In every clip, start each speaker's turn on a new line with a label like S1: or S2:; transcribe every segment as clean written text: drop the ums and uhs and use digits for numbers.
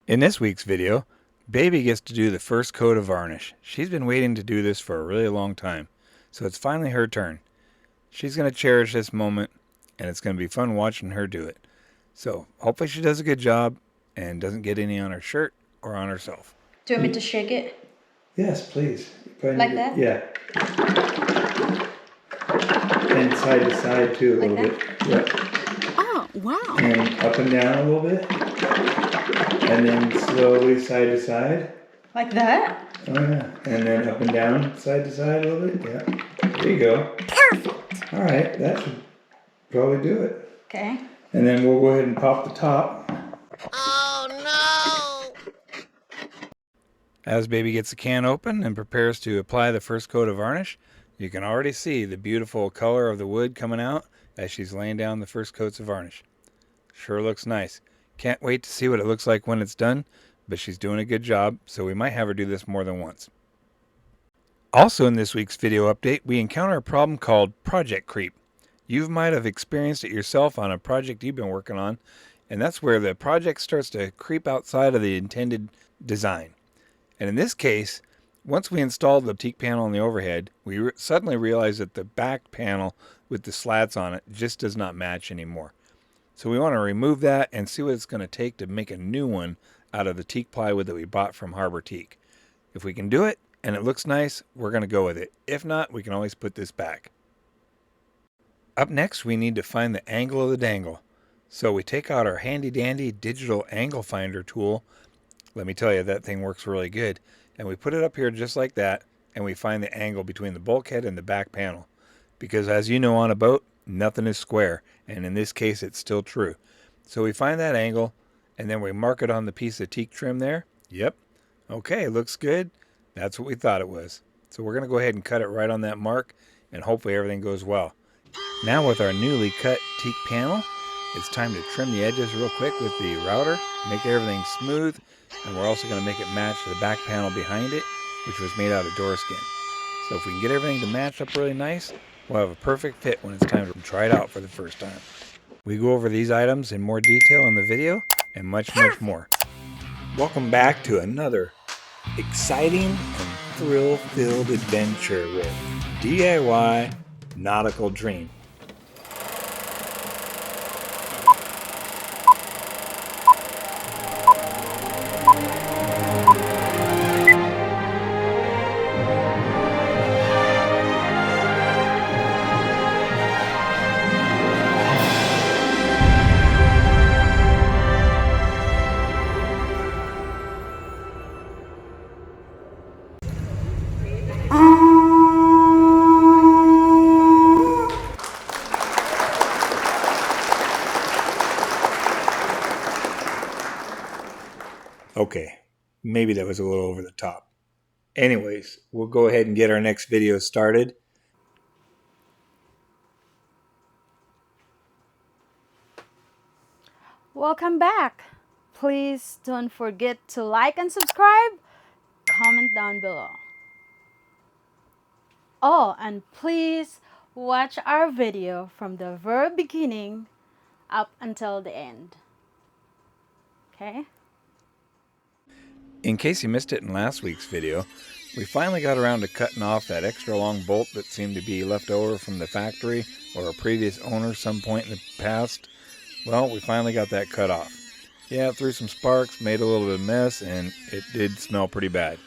S1: In this week's video, Baby gets to do the first coat of varnish. She's been waiting to do this for a really long time, so it's finally her turn. She's going to cherish this moment, and it's going to be fun watching her do it. So hopefully she does a good job and doesn't get any on her shirt or on herself.
S2: Do you want me to shake it?
S3: Yes, please.
S2: Like that?
S3: Yeah. And side to side too, a
S2: Like
S3: little
S2: that?
S3: bit. Yep.
S4: Oh, wow.
S3: And up and down a little bit. And then slowly side to side.
S2: Like that?
S3: Oh yeah. And then up and down, side to side a little bit. Yeah. There you go.
S4: Perfect.
S3: All right, that should probably do it.
S2: Okay.
S3: And then we'll go ahead and pop the top.
S4: Oh, no.
S1: As Baby gets the can open and prepares to apply the first coat of varnish, you can already see the beautiful color of the wood coming out as she's laying down the first coats of varnish. Sure looks nice. Can't wait to see what it looks like when it's done, but she's doing a good job, so we might have her do this more than once. Also in this week's video update, we encounter a problem called project creep. You might have experienced it yourself on a project you've been working on, and that's where the project starts to creep outside of the intended design. And in this case, once we installed the teak panel on the overhead, we suddenly realized that the back panel with the slats on it just does not match anymore. So we want to remove that and see what it's going to take to make a new one out of the teak plywood that we bought from Harbor Teak. If we can do it and it looks nice, we're going to go with it. If not, we can always put this back. Up next, we need to find the angle of the dangle. So we take out our handy dandy digital angle finder tool. Let me tell you, that thing works really good. And we put it up here just like that, and we find the angle between the bulkhead and the back panel. Because as you know, on a boat, nothing is square, and in this case it's still true. So we find that angle, and then we mark it on the piece of teak trim there. Yep. Okay, looks good. That's what we thought it was. So we're going to go ahead and cut it right on that mark, and hopefully everything goes well. Now with our newly cut teak panel, it's time to trim the edges real quick with the router, make everything smooth, and we're also going to make it match the back panel behind it, which was made out of door skin. So if we can get everything to match up really nice, we'll have a perfect fit when it's time to try it out for the first time. We go over these items in more detail in the video, and much more. Welcome back to another exciting and thrill-filled adventure with DIY Nautical Dream. Okay, maybe that was a little over the top. Anyways, we'll go ahead and get our next video started.
S2: Welcome back. Please don't forget to like and subscribe. Comment down below. Oh, and please watch our video from the very beginning up until the end. Okay?
S1: In case you missed it in last week's video, we finally got around to cutting off that extra long bolt that seemed to be left over from the factory or a previous owner some point in the past. Well, we finally got that cut off. Yeah, it threw some sparks, made a little bit of mess, and it did smell pretty bad.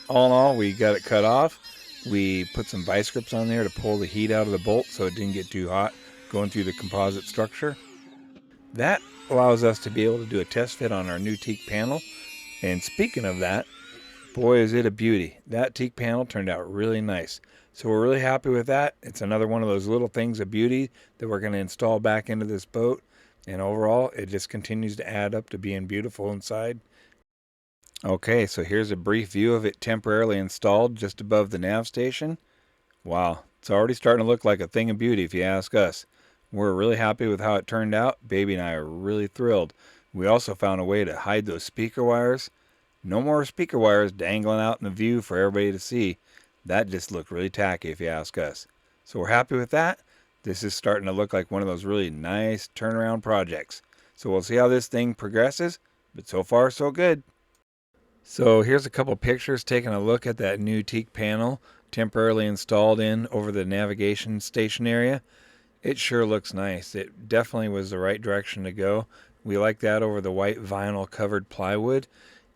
S1: All in all, we got it cut off. We put some vice grips on there to pull the heat out of the bolt so it didn't get too hot going through the composite structure. That allows us to be able to do a test fit on our new teak panel. And speaking of that, boy is it a beauty. That teak panel turned out really nice. So we're really happy with that. It's another one of those little things of beauty that we're going to install back into this boat. And overall, it just continues to add up to being beautiful inside. Okay, so here's a brief view of it temporarily installed just above the nav station. Wow, it's already starting to look like a thing of beauty if you ask us. We're really happy with how it turned out. Baby and I are really thrilled. We also found a way to hide those speaker wires. No more speaker wires dangling out in the view for everybody to see. That just looked really tacky if you ask us. So we're happy with that. This is starting to look like one of those really nice turnaround projects. So we'll see how this thing progresses, But so far, so good. So here's a couple pictures taking a look at that new Teak panel temporarily installed in over the navigation station area. It sure looks nice. It definitely was the right direction to go. We like that over the white vinyl covered plywood.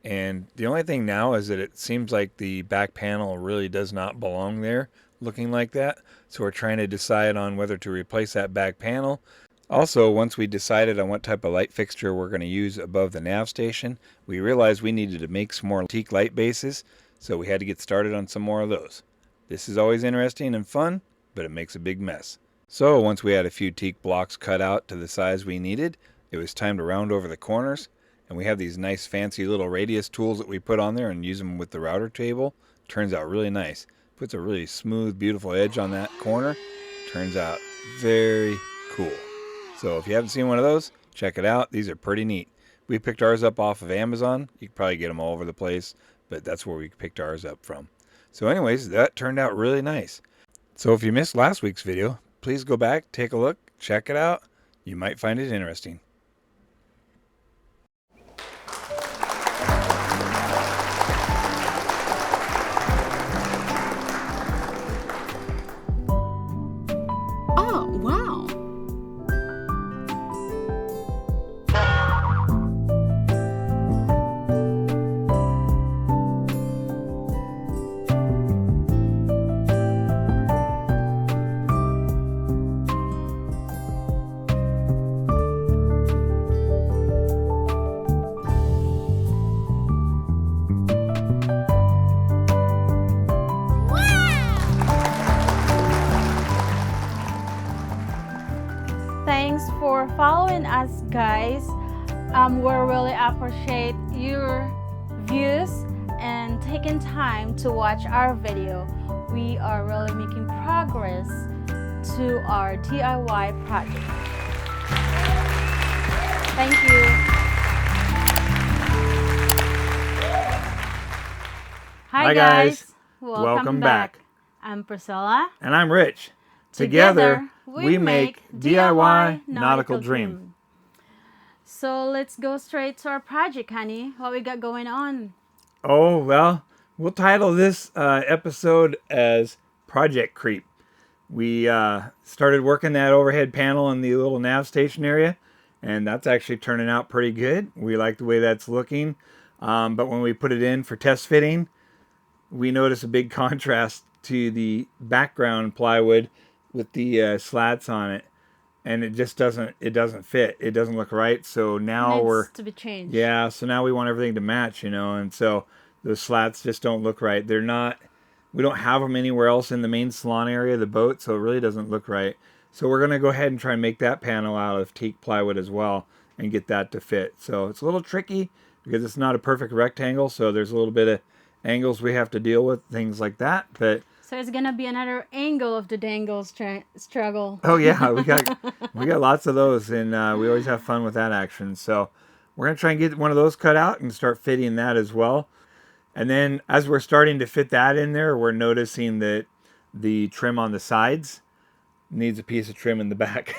S1: And the only thing now is that it seems like the back panel really does not belong there looking like that. So we're trying to decide on whether to replace that back panel. Also, once we decided on what type of light fixture we're going to use above the nav station, we realized we needed to make some more Teak light bases, so we had to get started on some more of those. This is always interesting and fun, but it makes a big mess. So once we had a few Teak blocks cut out to the size we needed, it was time to round over the corners, and we have these nice fancy little radius tools that we put on there and use them with the router table. Turns out really nice. Puts a really smooth, beautiful edge on that corner. Turns out very cool. So if you haven't seen one of those, check it out. These are pretty neat. We picked ours up off of Amazon. You can probably get them all over the place, but that's where we picked ours up from. So anyways, that turned out really nice. So if you missed last week's video, please go back, take a look, check it out. You might find it interesting.
S4: Oh, wow.
S2: Thanks for following us, guys. We really appreciate your views and taking time to watch our video. We are really making progress to our DIY project. Thank you.
S1: Hi, guys.
S2: Welcome back. I'm Priscilla.
S1: And I'm Rich. Together, we make DIY Nautical Dream.
S2: So let's go straight to our project, honey. What we got going on?
S1: Oh, well, we'll title this episode as Project Creep. We started working that overhead panel in the little nav station area, and that's actually turning out pretty good. We like the way that's looking. But when we put it in for test fitting, we notice a big contrast to the background plywood with the slats on it, and it just doesn't fit. It doesn't look right. So now
S2: Needs to be changed.
S1: yeah, so now we want everything to match, and so the slats just don't look right. They're not, we don't have them anywhere else in the main salon area of the boat, so it really doesn't look right. So we're going to go ahead and try and make that panel out of teak plywood as well and get that to fit. So it's a little tricky because it's not a perfect rectangle, so there's a little bit of angles we have to deal with, things like that, but
S2: so it's gonna be another angle of the dangle struggle.
S1: oh yeah, we got lots of those, and we always have fun with that action. So we're gonna try and get one of those cut out and start fitting that as well. And then as we're starting to fit that in there, we're noticing that the trim on the sides needs a piece of trim in the back.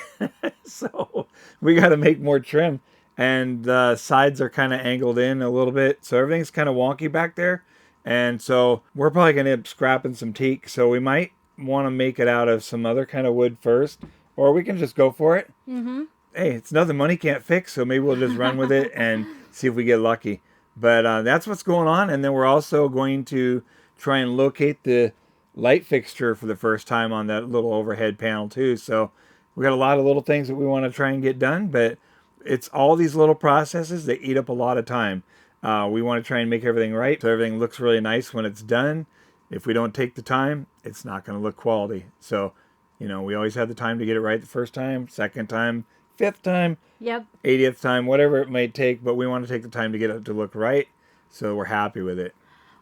S1: So we got to make more trim, and the sides are kind of angled in a little bit, so everything's kind of wonky back there. And so we're probably going to end up scrapping some teak. So we might want to make it out of some other kind of wood first, or we can just go for it.
S2: Mm-hmm.
S1: Hey, it's nothing money can't fix, so maybe we'll just run with it and see if we get lucky. But that's what's going on. And then we're also going to try and locate the light fixture for the first time on that little overhead panel too. So we got a lot of little things that we want to try and get done, but it's all these little processes that eat up a lot of time. We want to try and make everything right so everything looks really nice when it's done. If we don't take the time, it's not going to look quality. So, we always have the time to get it right the first time, second time, fifth time,
S2: Yep.
S1: 80th time, whatever it may take, but we want to take the time to get it to look right, so we're happy with it.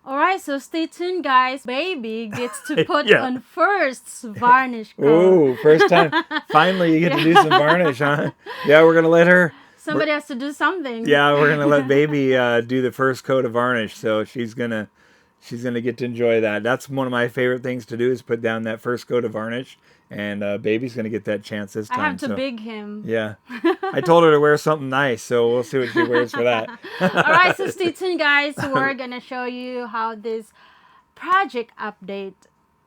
S2: All right, so stay tuned, guys. Baby gets to put
S1: Yeah.
S2: on first varnish coat.
S1: Ooh, first time. Finally, you get to do some varnish, huh? Yeah, we're going to let her.
S2: Somebody has to do something.
S1: Yeah, we're going to let baby do the first coat of varnish, so she's going to get to enjoy that. That's one of my favorite things to do, is put down that first coat of varnish And baby's gonna get that chance this time.
S2: I have to
S1: so.
S2: big him.
S1: Yeah. I told her to wear something nice, so we'll see what she wears for that.
S2: All right, so stay tuned, guys. We're gonna show you how this project update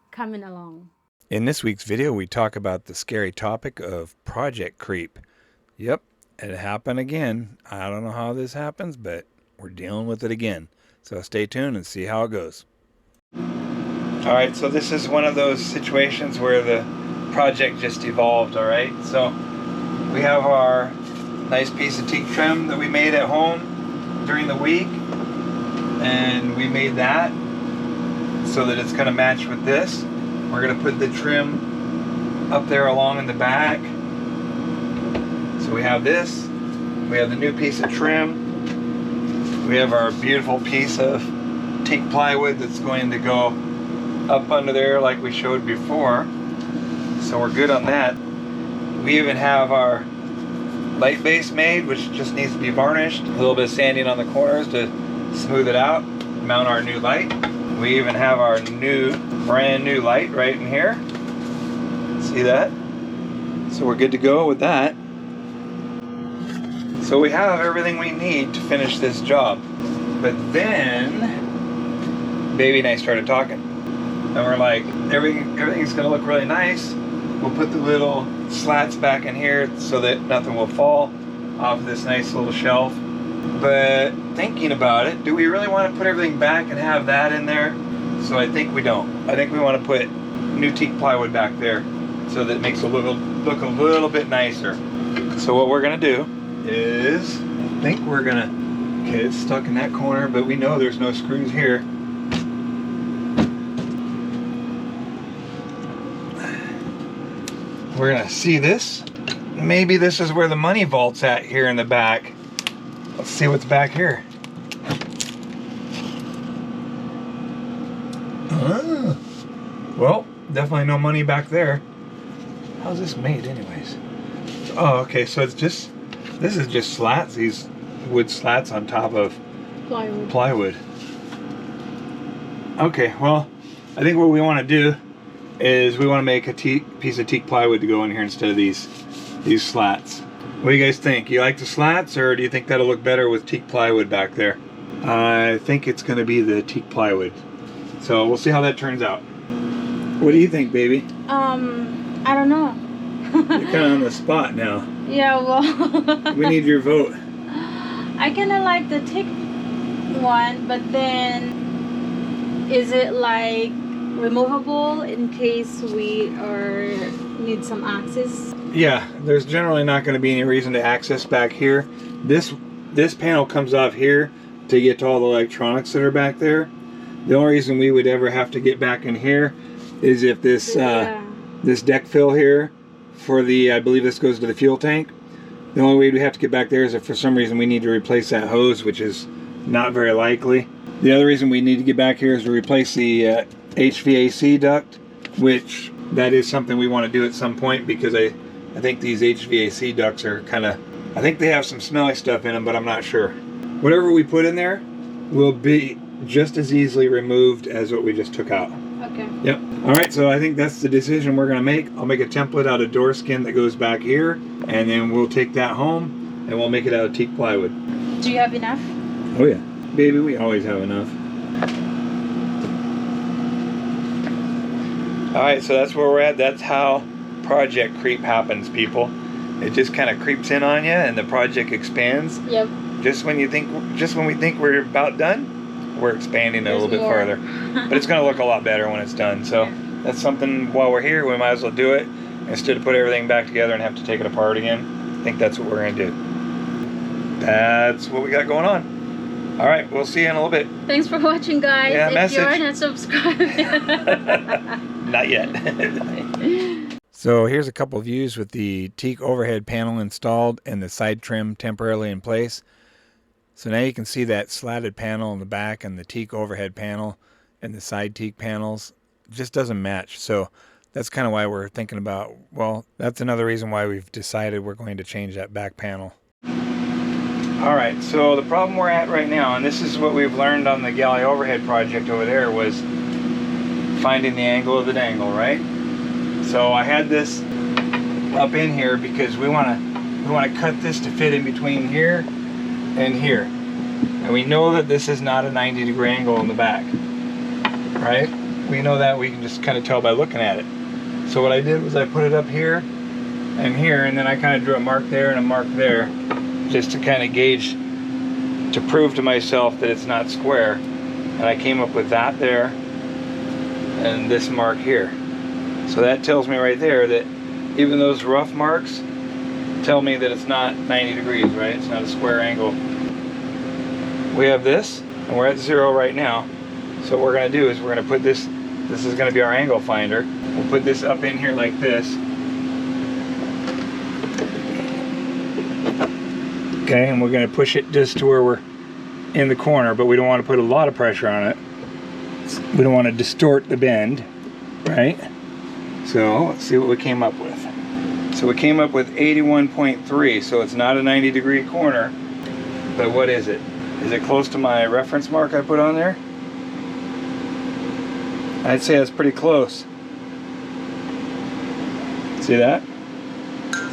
S2: coming along.
S1: In this week's video, we talk about the scary topic of project creep. Yep, it happened again. I don't know how this happens, but we're dealing with it again. So stay tuned and see how it goes. All right, so this is one of those situations where the project just evolved, all right? So we have our nice piece of teak trim that we made at home during the week, and we made that so that it's gonna match with this. We're gonna put the trim up there along in the back. So we have this, we have the new piece of trim, we have our beautiful piece of teak plywood that's going to go up under there like we showed before. So we're good on that. We even have our light base made, which just needs to be varnished. A little bit of sanding on the corners to smooth it out, mount our new light. We even have our brand new light right in here. See that? So we're good to go with that. So we have everything we need to finish this job. But then, baby and I started talking. And we're like, everything's gonna look really nice. We'll put the little slats back in here so that nothing will fall off this nice little shelf. But thinking about it, do we really want to put everything back and have that in there? So I think we don't. I think we want to put new teak plywood back there so that it makes it look a little bit nicer. So what we're gonna do is, I think we're gonna, okay, it's stuck in that corner, but we know there's no screws here. We're gonna see this. Maybe this is where the money vault's at here in the back. Let's see what's back here. Well, definitely no money back there. How's this made anyways? Oh, okay, so it's just, this is just slats, these wood slats on top of plywood. Okay, well, I think what we want to do is we want to make a piece of teak plywood to go in here instead of these slats. What do you guys think? You like the slats, or do you think that'll look better with teak plywood back there? I think it's going to be the teak plywood. So we'll see how that turns out. What do you think, baby?
S2: I don't know.
S1: You're kind of on the spot now.
S2: Yeah, well.
S1: We need your vote.
S2: I kind of like the teak one, but then is it like removable in case we need some access?
S1: Yeah, there's generally not going to be any reason to access back here. This panel comes off here to get to all the electronics that are back there. The only reason we would ever have to get back in here is if this this deck fill here for the, I believe this goes to the fuel tank. The only way we have to get back there is if for some reason we need to replace that hose, which is not very likely. The other reason we need to get back here is to replace the HVAC duct, which that is something we want to do at some point, because I think these HVAC ducts are kind of, I think they have some smelly stuff in them, but I'm not sure. Whatever we put in there will be just as easily removed as what we just took out.
S2: Okay.
S1: Yep. All right, so I think that's the decision we're gonna make. I'll make a template out of door skin that goes back here, and then we'll take that home and we'll make it out of teak plywood.
S2: Do you have enough?
S1: Oh yeah, baby, we always have enough. All right, so that's where we're at. That's how project creep happens, people. It just kind of creeps in on you, and the project expands.
S2: Yep.
S1: Just when we think we're about done, we're expanding it a little bit farther. But it's going to look a lot better when it's done. So that's something, while we're here, we might as well do it instead of put everything back together and have to take it apart again. I think that's what we're going to do. That's what we got going on. All right, we'll see you in a little bit.
S2: Thanks for watching, guys.
S1: Yeah,
S2: if
S1: message.
S2: you're not subscribed.
S1: Not yet. So here's a couple views with the teak overhead panel installed and the side trim temporarily in place. So now you can see that slatted panel in the back and the teak overhead panel and the side teak panels. It just doesn't match. So that's kind of why we're thinking about, well, that's another reason why we've decided we're going to change that back panel. All right, so the problem we're at right now, and this is what we've learned on the galley overhead project over there, was finding the angle of the dangle, right? So I had this up in here because we want to cut this to fit in between here and here. And we know that this is not a 90-degree angle in the back, right? We know that, we can just kind of tell by looking at it. So what I did was I put it up here and here, and then I kind of drew a mark there and a mark there, just to kind of gauge, to prove to myself that it's not square. And I came up with that there and this mark here. So that tells me right there that even those rough marks tell me that it's not 90 degrees, right? It's not a square angle. We have this, and we're at 0 right now. So what we're going to do is we're going to put this is going to be our angle finder. We'll put this up in here like this. Okay, and we're going to push it just to where we're in the corner, but we don't want to put a lot of pressure on it. We don't want to distort the bend, right? So let's see what we came up with. So we came up with 81.3, so it's not a 90-degree corner, but what is it? Is it close to my reference mark I put on there? I'd say that's pretty close. See that?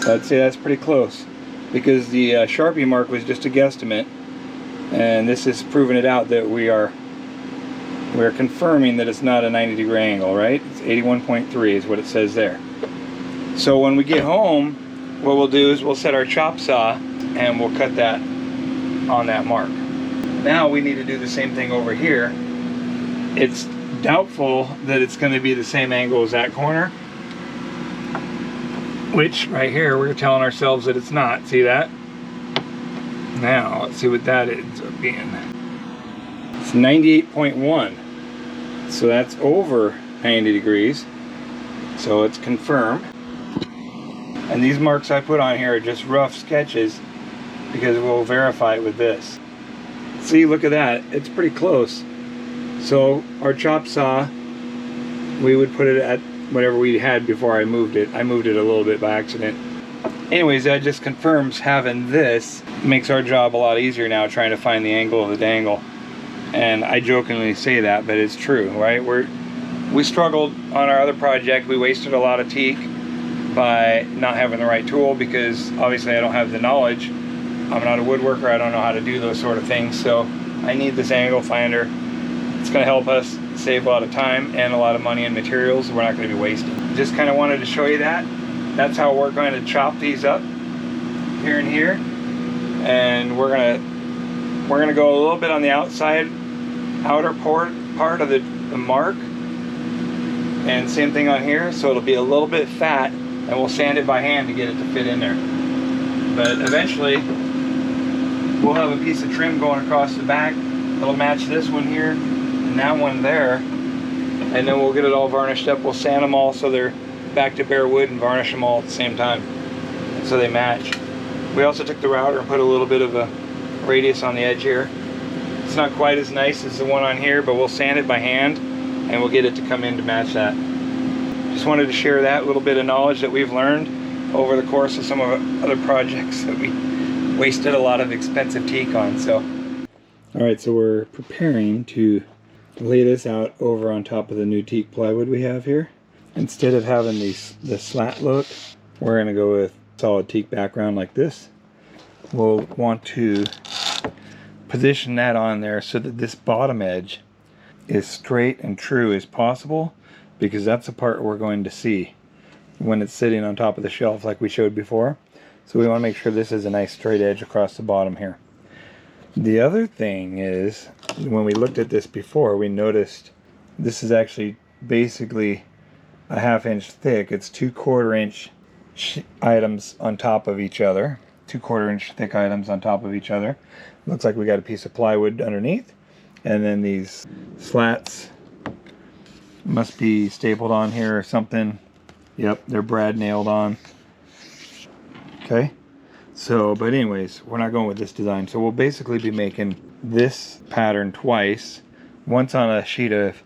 S1: So I'd say that's pretty close, because the Sharpie mark was just a guesstimate, and this is proving it out that we're confirming that it's not a 90-degree angle, right? It's 81.3 is what it says there. So when we get home, what we'll do is we'll set our chop saw and we'll cut that on that mark. Now we need to do the same thing over here. It's doubtful that it's going to be the same angle as that corner, which right here we're telling ourselves that it's not. See that? Now let's see what that ends up being. It's 98.1, so that's over 90 degrees, so it's confirmed. And these marks I put on here are just rough sketches because we'll verify it with this. See, look at that, it's pretty close. So our chop saw, we would put it at whatever we had before I moved it. I moved it a little bit by accident. Anyways, that just confirms having this makes our job a lot easier now, trying to find the angle of the dangle. And I jokingly say that, but it's true, right? We struggled on our other project. We wasted a lot of teak by not having the right tool, because obviously I don't have the knowledge. I'm not a woodworker, I don't know how to do those sort of things, so I need this angle finder. It's going to help us save a lot of time and a lot of money and materials we're not going to be wasting. Just kind of wanted to show you that. That's how we're going to chop these up here and here, and we're gonna go a little bit on the outside outer part of the mark, and same thing on here, so it'll be a little bit fat, and we'll sand it by hand to get it to fit in there. But eventually we'll have a piece of trim going across the back that'll match this one here and that one there, and then we'll get it all varnished up. We'll sand them all so they're back to bare wood and varnish them all at the same time so they match. We also took the router and put a little bit of a radius on the edge here. It's not quite as nice as the one on here, but we'll sand it by hand and we'll get it to come in to match that. Just wanted to share that little bit of knowledge that we've learned over the course of some of our other projects that we wasted a lot of expensive teak on. So, all right, so we're preparing to lay this out over on top of the new teak plywood we have here. Instead of having the slat look, we're going to go with solid teak background like this. We'll want to position that on there so that this bottom edge is straight and true as possible, because that's the part we're going to see when it's sitting on top of the shelf like we showed before. So we want to make sure this is a nice straight edge across the bottom here. The other thing is, when we looked at this before, we noticed this is actually basically a 1/2 inch thick. It's 2/4 inch items on top of each other. 2/4 inch thick items on top of each other. Looks like we got a piece of plywood underneath, and then these slats must be stapled on here or something. Yep, they're brad nailed on. Okay, so but anyways, we're not going with this design, so we'll basically be making this pattern twice, once on a sheet of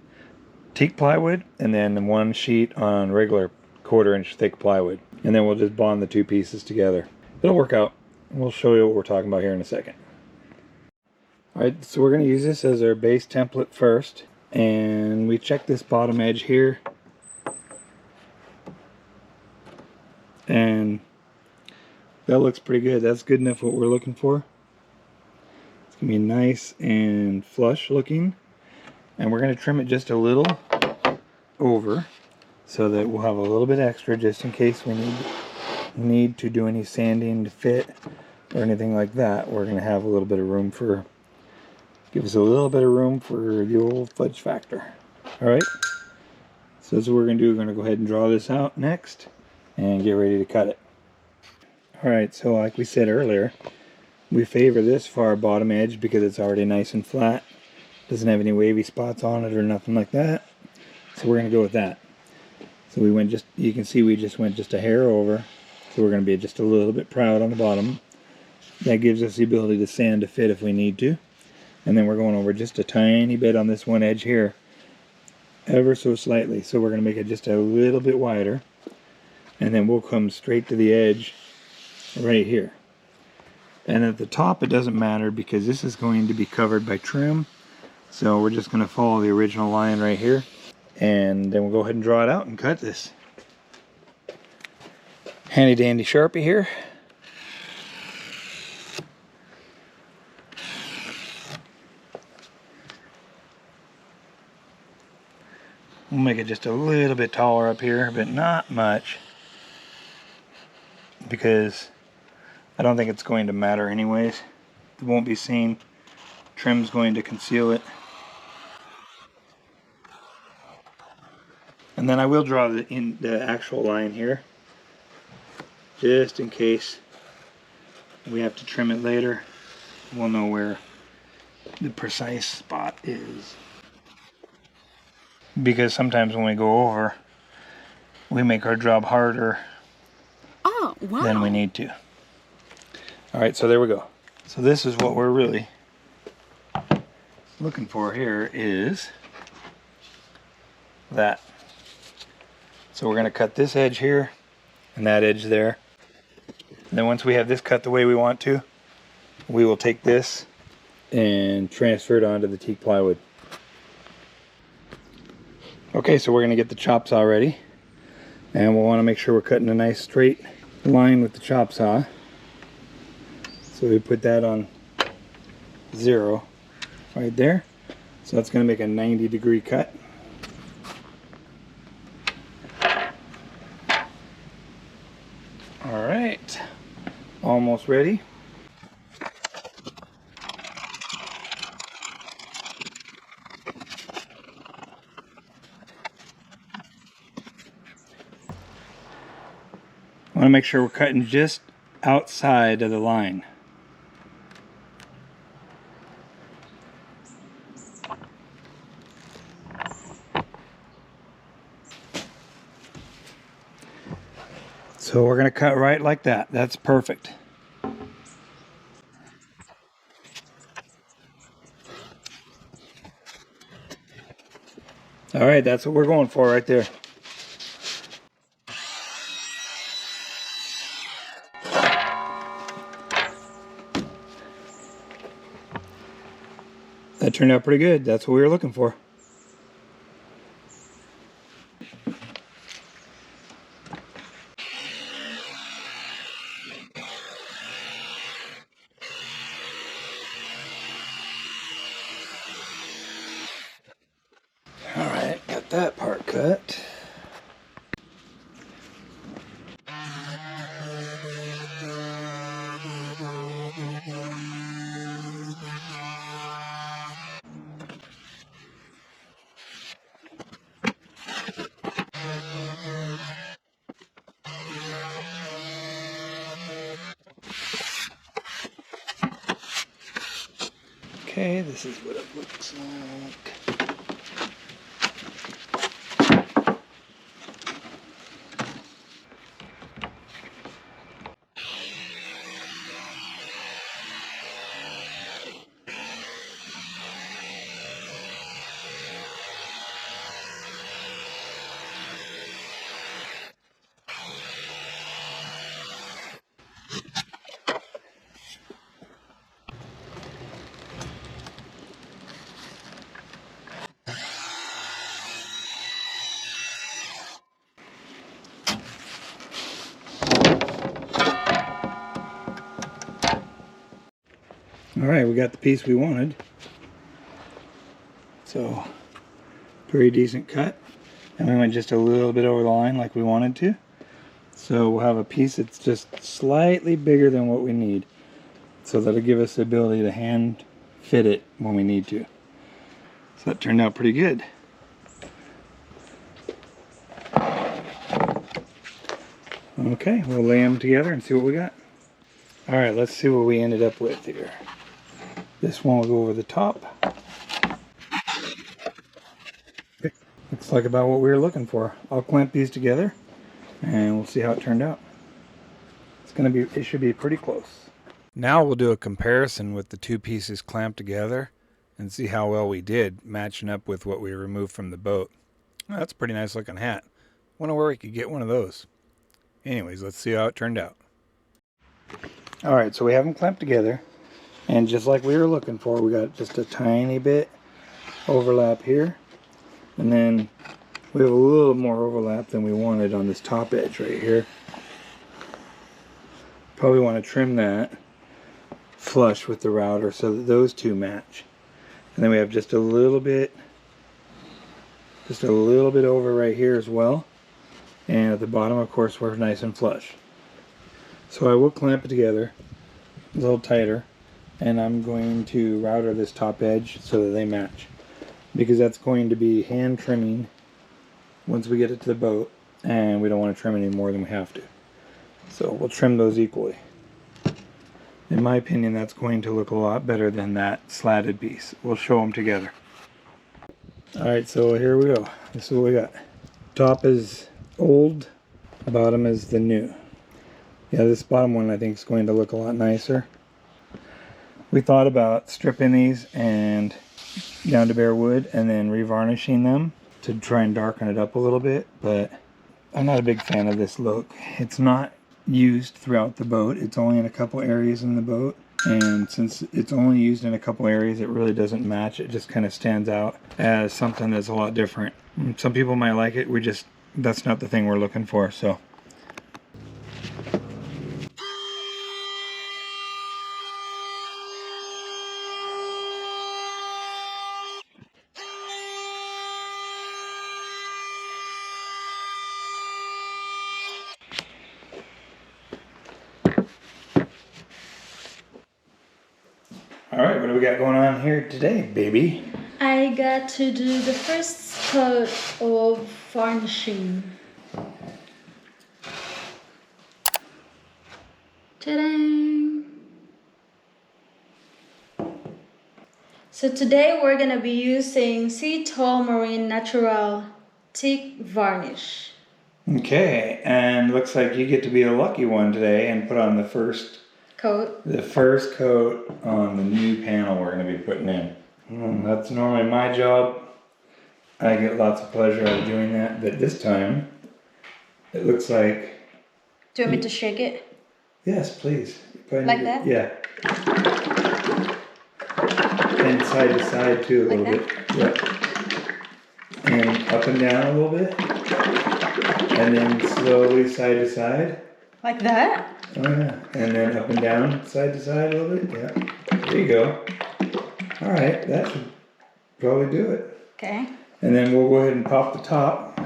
S1: teak plywood and then one sheet on regular 1/4 inch thick plywood, and then we'll just bond the two pieces together. It'll work out. We'll show you what we're talking about here in a second. Alright, so we're going to use this as our base template first, and we check this bottom edge here That looks pretty good. That's good enough what we're looking for. It's going to be nice and flush looking. And we're going to trim it just a little over so that we'll have a little bit extra just in case we need to do any sanding to fit or anything like that. We're going to have a little bit of room for, give us a little bit of room for the old fudge factor. Alright, so that's what we're going to do. We're going to go ahead and draw this out next and get ready to cut it. Alright, so like we said earlier, we favor this for our bottom edge because it's already nice and flat. Doesn't have any wavy spots on it or nothing like that. So we're going to go with that. So we went just, you can see we just went just a hair over. So we're going to be just a little bit proud on the bottom. That gives us the ability to sand to fit if we need to. And then we're going over just a tiny bit on this one edge here. Ever so slightly. So we're going to make it just a little bit wider. And then we'll come straight to the edge right here. And at the top it doesn't matter because this is going to be covered by trim. So we're just going to follow the original line right here. And then we'll go ahead and draw it out and cut this. Handy dandy Sharpie here. We'll make it just a little bit taller up here, but not much. Because I don't think it's going to matter anyways. It won't be seen. Trim's going to conceal it. And then I will draw the actual line here. Just in case we have to trim it later. We'll know where the precise spot is. Because sometimes when we go over, we make our job harder than we need to. Alright, so there we go. So this is what we're really looking for here is that. So we're going to cut this edge here and that edge there. And then once we have this cut the way we want to, we will take this and transfer it onto the teak plywood. Okay, so we're going to get the chop saw ready. And we'll want to make sure we're cutting a nice straight line with the chop saw. So we put that on 0 right there. So that's going to make a 90-degree cut. Alright, almost ready. I want to make sure we're cutting just outside of the line. So we're going to cut right like that. That's perfect. All right, that's what we're going for right there. That turned out pretty good. That's what we were looking for. All right, got that part cut. Okay, this is what it looks like. Alright, we got the piece we wanted. So, pretty decent cut. And we went just a little bit over the line like we wanted to. So we'll have a piece that's just slightly bigger than what we need. So that'll give us the ability to hand fit it when we need to. So that turned out pretty good. Okay, we'll lay them together and see what we got. Alright, let's see what we ended up with here. This one will go over the top. Okay. Looks like about what we were looking for. I'll clamp these together and we'll see how it turned out. It should be pretty close. Now we'll do a comparison with the two pieces clamped together and see how well we did matching up with what we removed from the boat. Well, that's a pretty nice looking hat. Wonder where we could get one of those. Anyways, let's see how it turned out. Alright, so we have them clamped together, and just like we were looking for, we got just a tiny bit overlap here, and then we have a little more overlap than we wanted on this top edge right here. Probably want to trim that flush with the router so that those two match. And then we have just a little bit over right here as well. And at the bottom, of course, we're nice and flush. So I will clamp it together a little tighter, and I'm going to router this top edge so that they match, because that's going to be hand trimming once we get it to the boat, and we don't want to trim any more than we have to. So we'll trim those equally. In my opinion, that's going to look a lot better than that slatted piece. We'll show them together. Alright, so here we go. This is what we got. Top is old, bottom is the new. Yeah, this bottom one I think is going to look a lot nicer. We thought about stripping these and down to bare wood and then revarnishing them to try and darken it up a little bit, but I'm not a big fan of this look. It's not used throughout the boat. It's only in a couple areas in the boat, and since it's only used in a couple areas, it really doesn't match. It just kind of stands out as something that's a lot different. Some people might like it. That's not the thing we're looking for. So alright, what do we got going on here today, baby?
S2: I got to do the first coat of varnishing. Ta-da! So today we're gonna be using Sea Tall Marine Natural Teak varnish.
S1: Okay, and looks like you get to be the lucky one today and put on the first
S2: Coat.
S1: On the new panel we're going to be putting in. That's normally my job. I get lots of pleasure out of doing that, but this time it looks like...
S2: Do you want me to shake it?
S1: Yes, please.
S2: Like that?
S1: Yeah. And side to side too, a
S2: Like
S1: little bit. Yep. And up and down a little bit. And then slowly side to side.
S2: Like that?
S1: Oh yeah, and then up and down, side to side a little bit, yeah. There you go. Alright, that should probably do it.
S2: Okay.
S1: And then we'll go ahead and pop the top.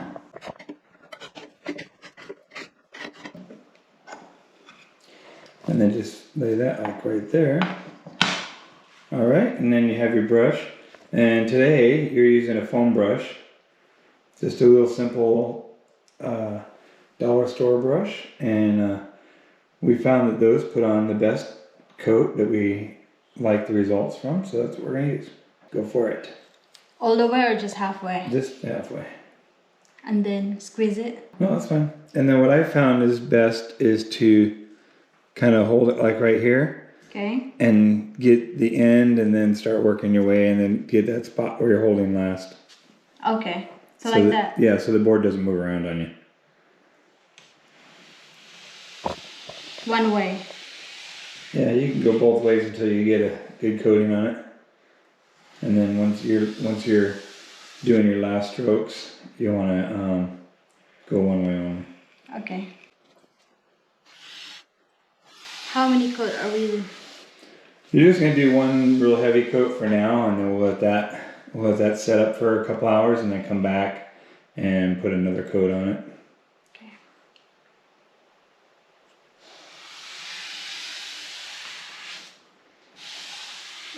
S1: And then just lay that like right there. Alright, and then you have your brush. And today, you're using a foam brush. Just a little simple dollar store brush. And we found that those put on the best coat that we like the results from, so that's what we're going to use. Go for it.
S2: All the way or just halfway?
S1: Just halfway.
S2: And then squeeze it?
S1: No, that's fine. And then what I found is best is to kind of hold it like right here.
S2: Okay.
S1: And get the end and then start working your way and then get that spot where you're holding last.
S2: Okay. So like that?
S1: Yeah, so the board doesn't move around on you.
S2: One way.
S1: Yeah, you can go both ways until you get a good coating on it. And then once you're doing your last strokes, you want to go one way only.
S2: Okay. How many coat are we?
S1: you're just gonna do one real heavy coat for now, and then we'll let that set up for a couple hours, and then come back and put another coat on it.
S2: Okay.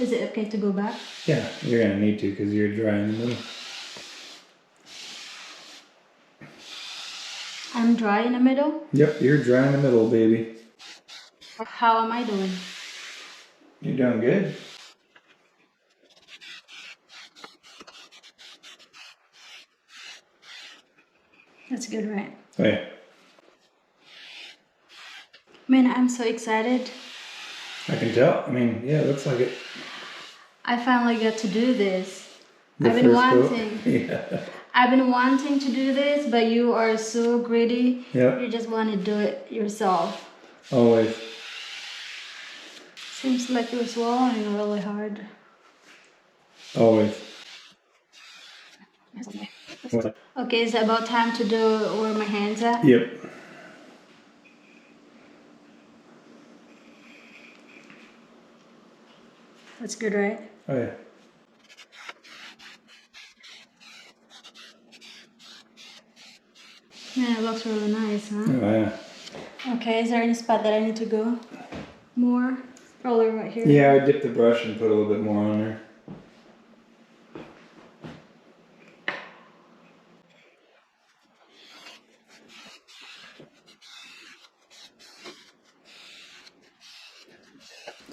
S2: Is it okay to go back?
S1: Yeah, you're gonna need to because you're dry in the middle.
S2: I'm dry in the middle?
S1: Yep, you're dry in the middle, baby.
S2: How am I doing?
S1: You're doing good.
S2: That's good, right?
S1: Oh yeah.
S2: Man, I'm so excited.
S1: I can tell. I mean, yeah, it looks like it.
S2: I finally got to do this.
S1: The
S2: I've been
S1: first coat.
S2: wanting.
S1: Yeah.
S2: I've been wanting to do this, but you are so greedy.
S1: Yep.
S2: You just want to do it yourself.
S1: Always.
S2: Seems like you're swallowing really hard.
S1: Always.
S2: Okay, is it about time to do where my hands at?
S1: Yep.
S2: That's good, right?
S1: Oh yeah.
S2: Yeah, it looks really nice, huh?
S1: Oh yeah.
S2: Okay, is there any spot that I need to go more? Probably right here.
S1: Yeah, I dip the brush and put a little bit more on there.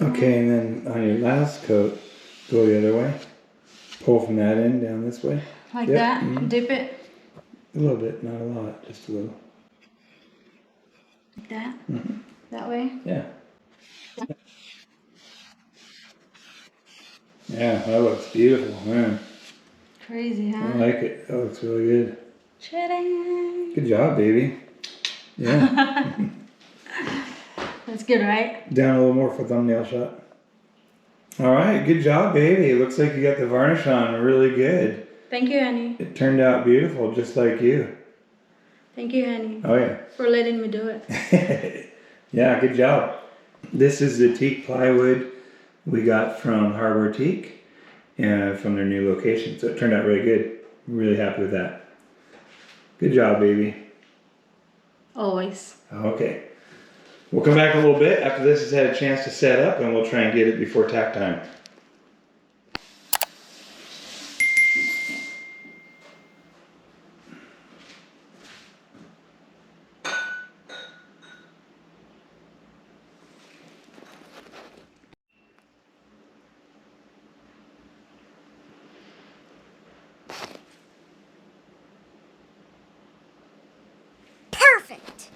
S1: Okay, and then on your last coat, go the other way. Pull from that end down this way.
S2: Like
S1: Yep.
S2: that?
S1: Mhm.
S2: Dip it?
S1: A little bit, not a lot, just a little.
S2: Like that?
S1: Mm-hmm.
S2: That way?
S1: Yeah. Yeah, that looks beautiful, man.
S2: Crazy, huh?
S1: I like it. That looks really good.
S2: Chitting.
S1: Good job, baby. Yeah.
S2: That's good, right?
S1: Down a little more for thumbnail shot. All right, good job, baby. It looks like you got the varnish on really good.
S2: Thank you, honey.
S1: It turned out beautiful, just like you.
S2: Thank you, honey,
S1: Oh yeah.
S2: for letting me do it.
S1: Yeah, good job. This is the teak plywood we got from Teak from their new location. So it turned out really good. Really happy with that. Good job, baby.
S2: Always.
S1: Okay. We'll come back a little bit after this has had a chance to set up, and we'll try and get it before tack time.
S4: Perfect.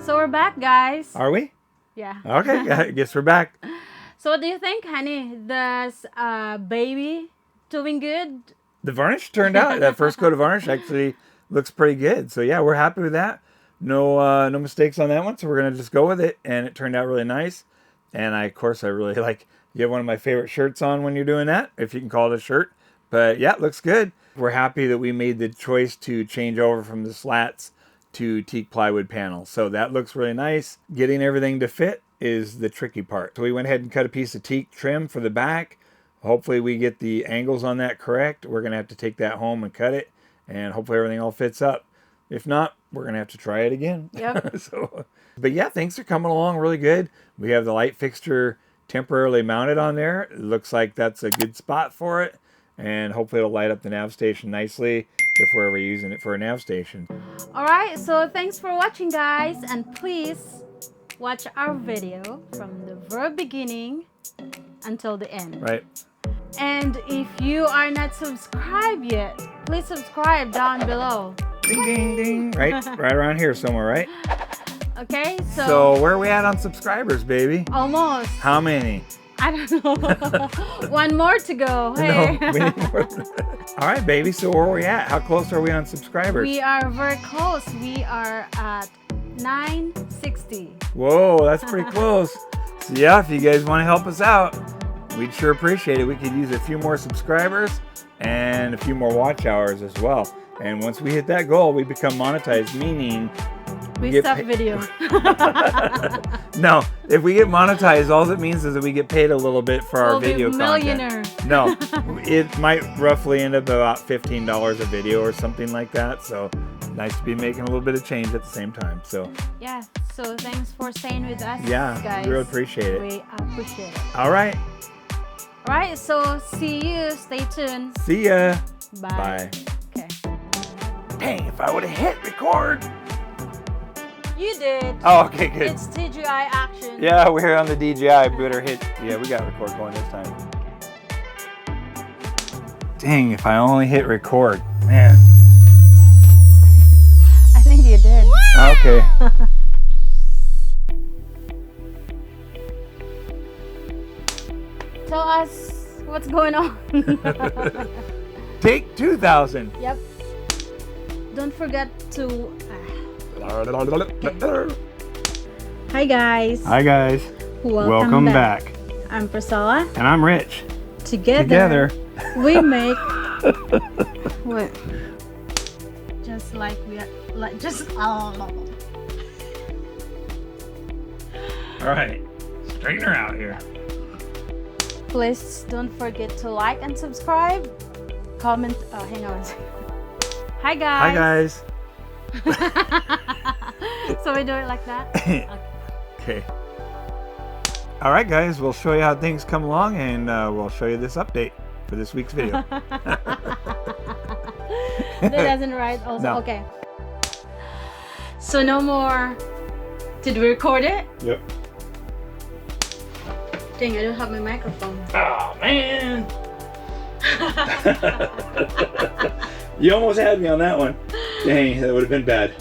S2: So we're back, guys.
S1: Are we?
S2: Yeah.
S1: Okay, I guess we're back.
S2: So what do you think, honey? Does baby doing good?
S1: The varnish turned out, that first coat of varnish actually looks pretty good. So yeah, we're happy with that. No mistakes on that one. So we're going to just go with it. And it turned out really nice. And of course, I really like, you have one of my favorite shirts on when you're doing that, if you can call it a shirt. But yeah, it looks good. We're happy that we made the choice to change over from the slats to teak plywood panels. So that looks really nice. Getting everything to fit is the tricky part. So we went ahead and cut a piece of teak trim for the back. Hopefully we get the angles on that correct. We're going to have to take that home and cut it, and hopefully everything all fits up. If not, we're going to have to try it again.
S2: Yep.
S1: But yeah, things are coming along really good. We have the light fixture temporarily mounted on there. It looks like that's a good spot for it, and hopefully it'll light up the nav station nicely if we're ever using it for a nav station.
S2: All right, so thanks for watching, guys, and please watch our video from the very beginning until the end.
S1: Right.
S2: And if you are not subscribed yet, please subscribe down below.
S1: Ding, ding, ding. Right around here somewhere, right?
S2: Okay,
S1: So where are we at on subscribers, baby?
S2: almost.
S1: How many?
S2: I don't know. One more to go. Hey.
S1: No, we need more. All right, baby. So where are we at? How close are we on subscribers?
S2: We are very close. We are at 960.
S1: Whoa, that's pretty close. So yeah, if you guys want to help us out, we'd sure appreciate it. We could use a few more subscribers and a few more watch hours as well. And once we hit that goal, we become monetized, meaning
S2: We
S1: get
S2: stop
S1: paid.
S2: video.
S1: No, if we get monetized, all it means is that we get paid a little bit for our
S2: We'll
S1: video
S2: be
S1: content.
S2: millionaire.
S1: No, it might roughly end up about $15 a video or something like that. So nice to be making a little bit of change at the same time. So
S2: Yeah, so thanks for staying with us,
S1: yeah,
S2: guys.
S1: we really appreciate it.
S2: We appreciate it.
S1: All right,
S2: All right, so see you. Stay tuned.
S1: see ya.
S2: Bye.
S1: Bye.
S2: Okay.
S1: Dang, if I would have hit record.
S2: You did.
S1: Oh, okay, good.
S2: It's TGI action.
S1: Yeah, we're on the DJI. Better hit. Yeah, we got record going this time. Dang, if I only hit record. Man.
S2: I think you did.
S1: Okay.
S2: Tell us what's going on.
S1: Take 2,000.
S2: Yep. Don't forget to. Hi guys.
S1: Hi guys.
S2: Welcome back. I'm Priscilla.
S1: And I'm Rich.
S2: Together we make what? Just like we are, like just
S1: All right. Straighten her out here.
S2: Please don't forget to like and subscribe. Comment. Oh, hang on. Hi guys.
S1: Hi guys.
S2: So we do it like that.
S1: Okay. All right, guys. We'll show you how things come along, and we'll show you this update for this week's video.
S2: That doesn't write also.
S1: No.
S2: Okay. So no more. Did we record it?
S1: Yep.
S2: Dang, I don't have my microphone.
S1: Oh man. You almost had me on that one. Dang, that would have been bad.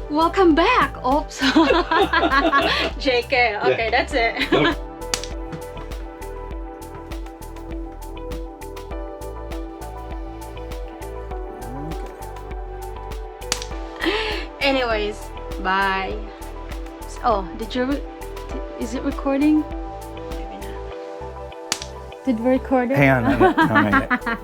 S2: Welcome back. Oops. JK. Okay, that's it.
S1: Nope.
S2: Anyways, bye. Oh, is it recording? Maybe not. Did we record it?
S1: Hang on. Hang on.